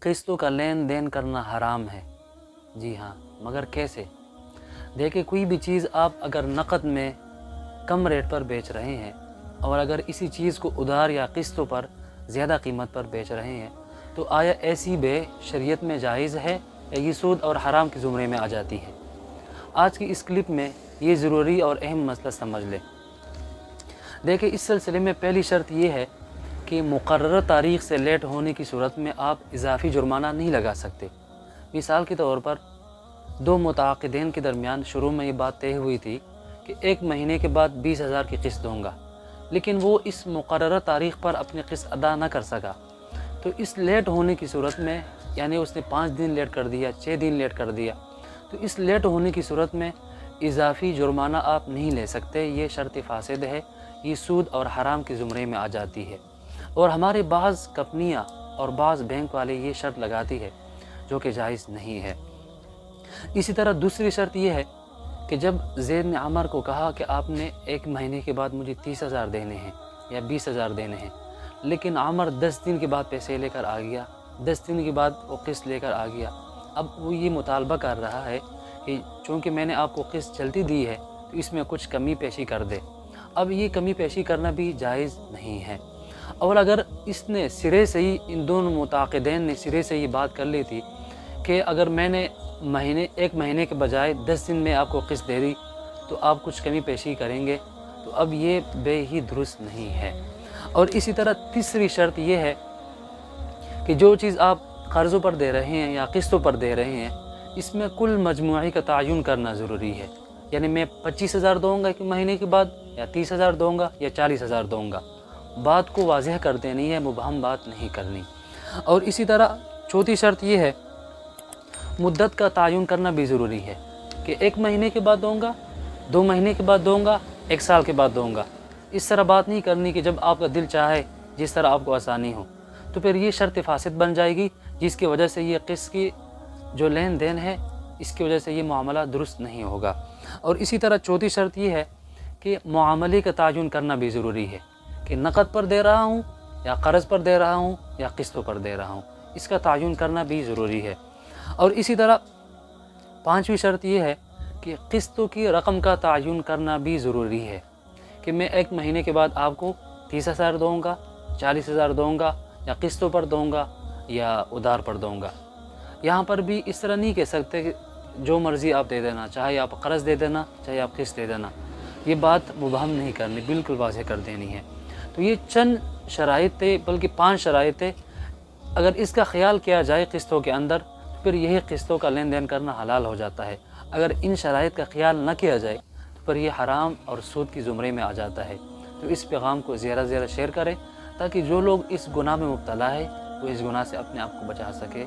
قسطوں کا لین دین کرنا حرام ہے۔ جی ہاں، مگر کیسے؟ دیکھیں، کوئی بھی چیز آپ اگر نقد میں کم ریٹ پر بیچ رہے ہیں اور اگر اسی چیز کو ادھار یا قسطوں پر زیادہ قیمت پر بیچ رہے ہیں تو آیا ایسی بے شریعت میں جائز ہے یا یہ سود اور حرام کے زمرے میں آ جاتی ہے؟ آج کی اس کلپ میں یہ ضروری اور اہم مسئلہ سمجھ لیں۔ دیکھیں، اس سلسلے میں پہلی شرط یہ ہے کہ مقررہ تاریخ سے لیٹ ہونے کی صورت میں آپ اضافی جرمانہ نہیں لگا سکتے۔ مثال کے طور پر 2 متعاقدین کے درمیان شروع میں یہ بات طے ہوئی تھی کہ 1 مہینے کے بعد 20,000 کی قسط دوں گا، لیکن وہ اس مقررہ تاریخ پر اپنی قسط ادا نہ کر سکا، تو اس لیٹ ہونے کی صورت میں، یعنی اس نے 5 دن لیٹ کر دیا، 6 دن لیٹ کر دیا، تو اس لیٹ ہونے کی صورت میں اضافی جرمانہ آپ نہیں لے سکتے۔ یہ شرط فاسد ہے، یہ سود اور حرام کے زمرے میں آ جاتی ہے، اور ہمارے بعض کمپنیاں اور بعض بینک والے یہ شرط لگاتی ہے جو کہ جائز نہیں ہے۔ اسی طرح دوسری شرط یہ ہے کہ جب زید نے عمر کو کہا کہ آپ نے 1 مہینے کے بعد مجھے 30,000 دینے ہیں یا 20,000 دینے ہیں، لیکن عمر 10 دن کے بعد پیسے لے کر آ گیا، 10 دن کے بعد وہ قسط لے کر آ گیا۔ اب وہ یہ مطالبہ کر رہا ہے کہ چونکہ میں نے آپ کو قسط جلدی دی ہے تو اس میں کچھ کمی پیشی کر دے۔ اب یہ کمی پیشی کرنا بھی جائز نہیں ہے۔ اور اگر اس نے سرے سے ہی، ان دونوں متعاقدین نے سرے سے یہ بات کر لی تھی کہ اگر میں نے 1 مہینے کے بجائے 10 دن میں آپ کو قسط دے دی تو آپ کچھ کمی پیشی کریں گے، تو اب یہ بے ہی درست نہیں ہے۔ اور اسی طرح تیسری شرط یہ ہے کہ جو چیز آپ قرضوں پر دے رہے ہیں یا قسطوں پر دے رہے ہیں، اس میں کل مجموعی کا تعین کرنا ضروری ہے۔ یعنی میں 25,000 دوں گا 1 مہینے کے بعد، یا 30,000 دوں گا، یا 40,000 دوں گا۔ بات کو واضح کر دینی ہے، مبہم بات نہیں کرنی۔ اور اسی طرح چوتھی شرط یہ ہے، مدت کا تعین کرنا بھی ضروری ہے کہ 1 مہینے کے بعد دوں گا، 2 مہینے کے بعد دوں گا، 1 سال کے بعد دوں گا۔ اس طرح بات نہیں کرنی کہ جب آپ کا دل چاہے، جس طرح آپ کو آسانی ہو، تو پھر یہ شرط فاسد بن جائے گی، جس کی وجہ سے یہ قسط کی جو لین دین ہے، اس کی وجہ سے یہ معاملہ درست نہیں ہوگا۔ اور اسی طرح چوتھی شرط یہ ہے کہ معاملے کا تعین کرنا بھی ضروری ہے کہ نقد پر دے رہا ہوں یا قرض پر دے رہا ہوں یا قسطوں پر دے رہا ہوں، اس کا تعین کرنا بھی ضروری ہے۔ اور اسی طرح 5ویں شرط یہ ہے کہ قسطوں کی رقم کا تعین کرنا بھی ضروری ہے کہ میں 1 مہینے کے بعد آپ کو 30,000 دوں گا، 40,000 دوں گا، یا قسطوں پر دوں گا یا ادھار پر دوں گا۔ یہاں پر بھی اس طرح نہیں کہہ سکتے کہ جو مرضی آپ دے دینا، چاہے آپ قرض دے دینا، چاہے آپ قسط دے دینا۔ یہ بات مبہم نہیں کرنی، بالکل واضح کر دینی ہے۔ تو یہ چند شرائط تھے، بلکہ 5 شرائط تھے۔ اگر اس کا خیال کیا جائے قسطوں کے اندر، پھر یہی قسطوں کا لین دین کرنا حلال ہو جاتا ہے۔ اگر ان شرائط کا خیال نہ کیا جائے تو پھر یہ حرام اور سود کی زمرے میں آ جاتا ہے۔ تو اس پیغام کو زیادہ سے زیادہ شیئر کریں تاکہ جو لوگ اس گناہ میں مبتلا ہے وہ اس گناہ سے اپنے آپ کو بچا سکے۔